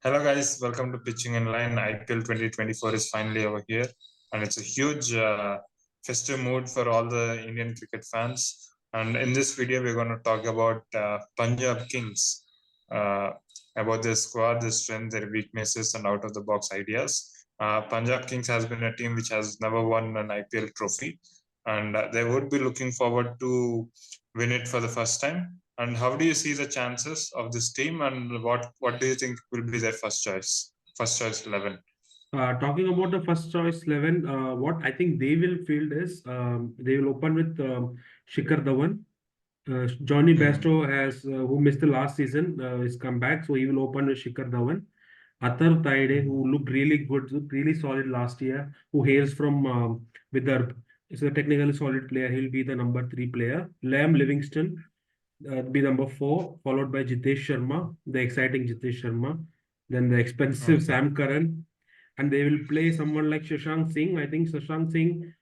Hello guys, welcome to Pitching in Line. IPL 2024 is finally over here, and it's a huge festive mood for all the Indian cricket fans. And in this video, we're going to talk about Punjab Kings, about their squad, their strength, their weaknesses, and out-of-the-box ideas. Punjab Kings has been a team which has never won an IPL trophy, and they would be looking forward to win it for the first time. And how do you see the chances of this team, and what do you think will be their first choice 11? Talking about the first choice 11, what I think they will field is they will open with Shikhar Dhawan. Johnny Bairstow has who missed the last season is come back, so he will open with Shikhar Dhawan. Athar Taide, who looked really good, really solid last year, who hails from Vidarbh, is a technically solid player. He'll be the number 3 player. Liam Livingston be number 4, followed by Jitesh Sharma, the exciting Jitesh Sharma. Then the expensive Sam Curran, and they will play someone like Shashank Singh. I think Shashank Singh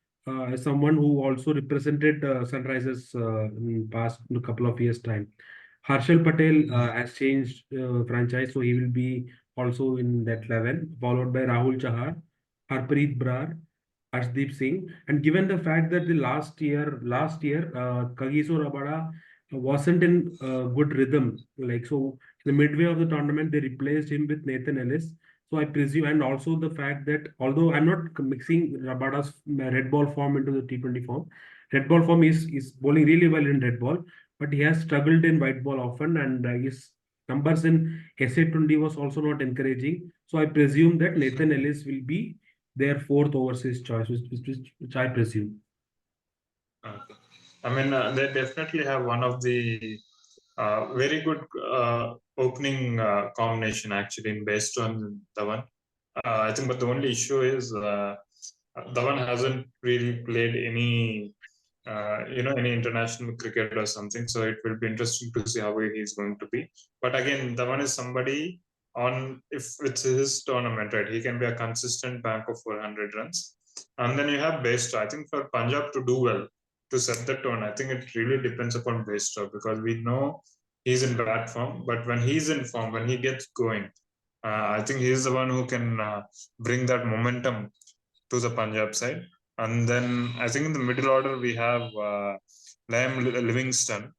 is someone who also represented Sunrisers in past couple of years' time. Harshal Patel has changed franchise, so he will be also in that 11, followed by Rahul Chahar, Harpreet Brar, Arshdeep Singh. And given the fact that the last year, Kagiso Rabada wasn't in good rhythm, like so, in the midway of the tournament, they replaced him with Nathan Ellis. So I presume, and also the fact that although I'm not mixing Rabada's red ball form into the T20 form, red ball form is bowling really well in red ball, but he has struggled in white ball often, and his numbers in SA20 was also not encouraging. So I presume that Nathan Ellis will be their 4th overseas choice, which I presume. Okay. I mean, they definitely have one of the very good opening combination actually in Bairstow and Dhawan. I think, but the only issue is Dhawan hasn't really played any any international cricket or something. So it will be interesting to see how he's going to be. But again, Dhawan is somebody if it's his tournament, right? He can be a consistent bank of 400 runs. And then you have Bairstow. I think for Punjab to do well, to set the tone, I think it really depends upon Bairstow, because we know he's in bad form. But when he's in form, when he gets going, I think he's the one who can bring that momentum to the Punjab side. And then I think in the middle order we have Liam Livingston,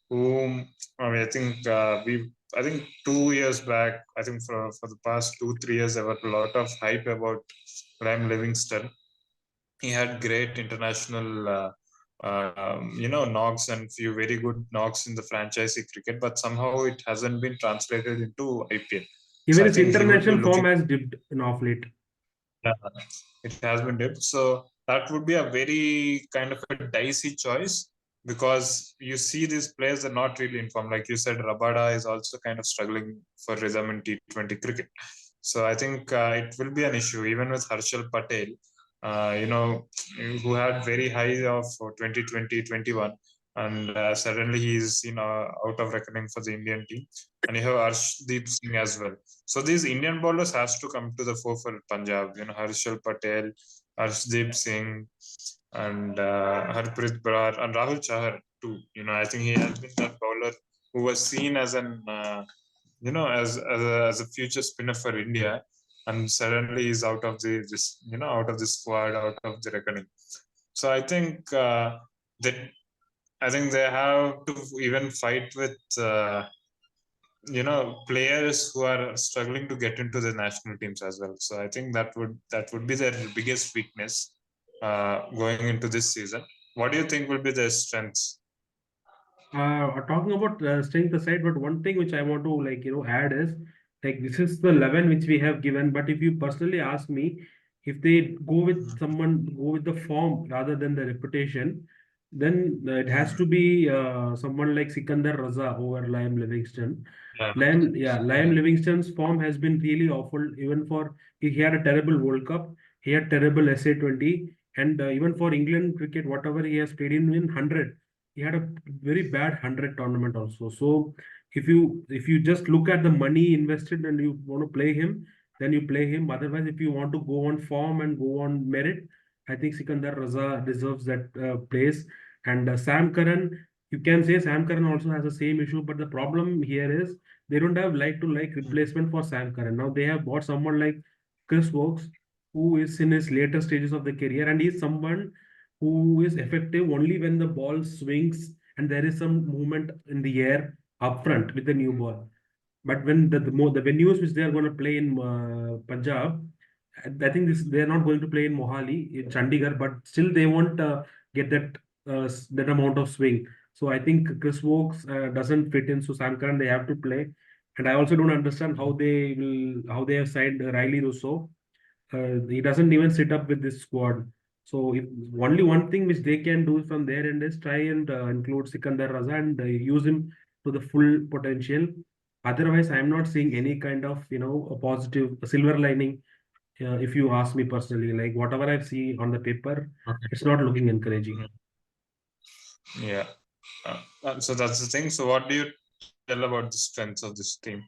whom I think 2 years back, I think for the past 2-3 years, there was a lot of hype about Liam Livingston. He had great international knocks and few very good knocks in the franchisee cricket, but somehow it hasn't been translated into IPL. Even his international form has dipped in off late. Yeah, it has been dipped. So that would be a very kind of a dicey choice, because you see these players are not really informed. Like you said, Rabada is also kind of struggling for rhythm in T20 cricket. So I think it will be an issue, even with Harshal Patel, who had very high of 2020-21, and suddenly he's out of reckoning for the Indian team. And you have Arshdeep Singh as well. So these Indian bowlers has to come to the fore for Punjab. Harshal Patel, Arshdeep Singh, and Harpreet Brar, and Rahul Chahar too. I think he has been that bowler who was seen as an as a future spinner for India, and suddenly he's out of out of the squad, out of the reckoning. So I think that they have to even fight with players who are struggling to get into the national teams as well. So I think that would be their biggest weakness going into this season. What do you think will be their strengths? Talking about strength aside, but one thing which I want to add is this is the 11 which we have given. But if you personally ask me, if they go with the form rather than the reputation, then it has to be someone like Sikandar Raza over Liam Livingston. Liam Livingston's form has been really awful. Even he had a terrible World Cup, he had terrible SA20, and even for England cricket, whatever he has played in 100. He had a very bad 100 tournament also. So if you just look at the money invested and you want to play him, then you play him. Otherwise, if you want to go on form and go on merit, I think Sikandar Raza deserves that place. And Sam Curran, You can say Sam Curran also has the same issue, but the problem here is they don't have like-to-like replacement for Sam Curran. Now they have bought someone like Chris Wokes, who is in his later stages of the career, and he's someone who is effective only when the ball swings and there is some movement in the air up front with the new ball. But when the venues which they are going to play in Punjab, I think they are not going to play in Mohali, in Chandigarh, but still they won't get that amount of swing. So I think Chris Wokes doesn't fit in. So Sam Curran they have to play, and I also don't understand how they have signed Riley Russo. He doesn't even sit up with this squad. So if, only one thing which they can do from their end is try and include Sikandar Raza and use him to the full potential. Otherwise, I'm not seeing any kind of a positive a silver lining. If you ask me personally, like whatever I've seen on the paper, Okay. it's not looking encouraging. Yeah. So that's the thing. So what do you tell about the strengths of this team?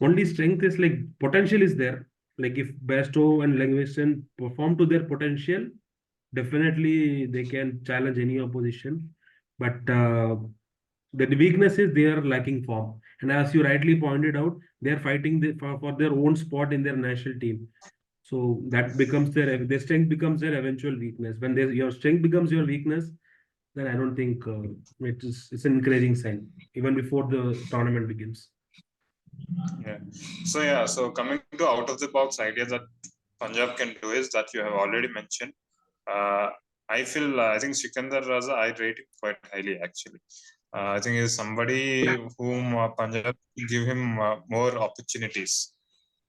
Only strength is like potential is there. Like if Bairstow and Langweston perform to their potential, definitely they can challenge any opposition. But the weakness is they are lacking form. And as you rightly pointed out, they are fighting for their own spot in their national team. So that becomes their strength becomes their eventual weakness. When your strength becomes your weakness, then I don't think it's an encouraging sign even before the tournament begins. Yeah. So coming to out of the box idea that Punjab can do is that you have already mentioned. I think Sikandar Raza, I rate him quite highly actually. I think he's somebody whom Punjab give him more opportunities.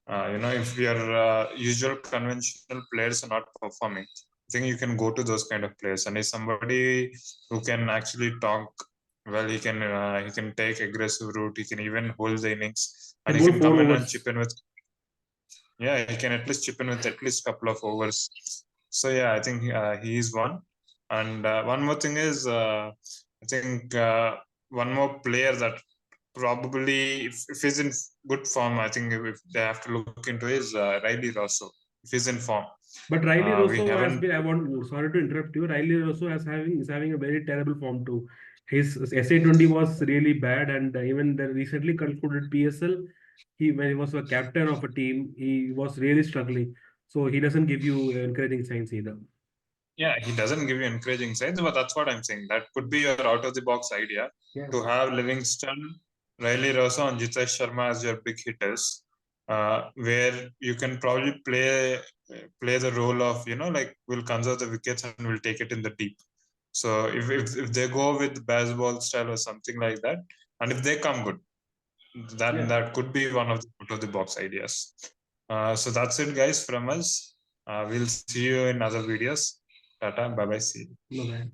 If your usual conventional players are not performing, I think you can go to those kind of players. And he's somebody who can actually talk well. He can take aggressive route. He can even hold the innings, and he can come in and chip in with. Yeah, he can at least chip in with at least a couple of overs. So yeah, I think he is one. And one more thing is, I think one more player that probably, if he's in good form, I think if they have to look into is Riley Rosso. If he's in form. But Riley Rosso has been. Sorry to interrupt you. Riley Rosso is having a very terrible form too. His SA20 was really bad, and even the recently concluded PSL, when he was a captain of a team, he was really struggling. So he doesn't give you encouraging signs either. Yeah, he doesn't give you encouraging signs, but that's what I'm saying. That could be your out of the box idea to have Livingston, Riley Rosso, and Jitesh Sharma as your big hitters, where you can probably play the role of like we'll conserve the wickets and we'll take it in the deep. So if they go with baseball style or something like that, and if they come good, that could be one of the out of the box ideas. So that's it, guys, from us. We'll see you in other videos. Tata, bye bye, see you. Bye bye.